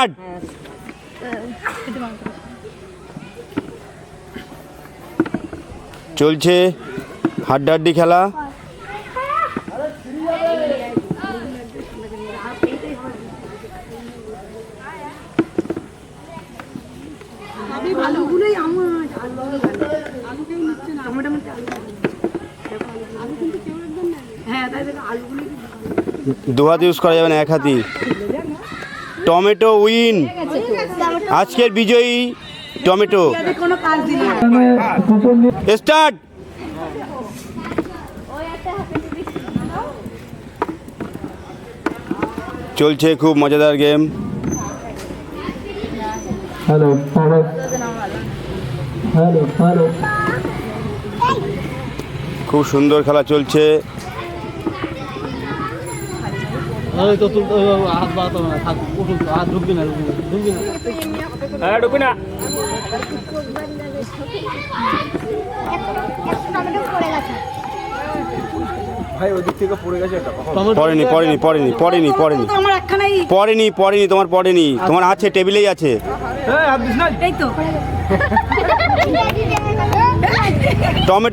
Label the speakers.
Speaker 1: Start. চলছে হাড্ডাহাড্ডি খেলা। দু হাত ইউজ করা যাবে না, এক হাতি। টমেটো উইন, আজকের বিজয়ী টমেটো। স্টার্ট। চলছে খুব মজাদার গেম। খুব সুন্দর খেলা চলছে। পড়েনি, তোমার পড়েনি, তোমার আছে, টেবিলেই আছে। টমেটো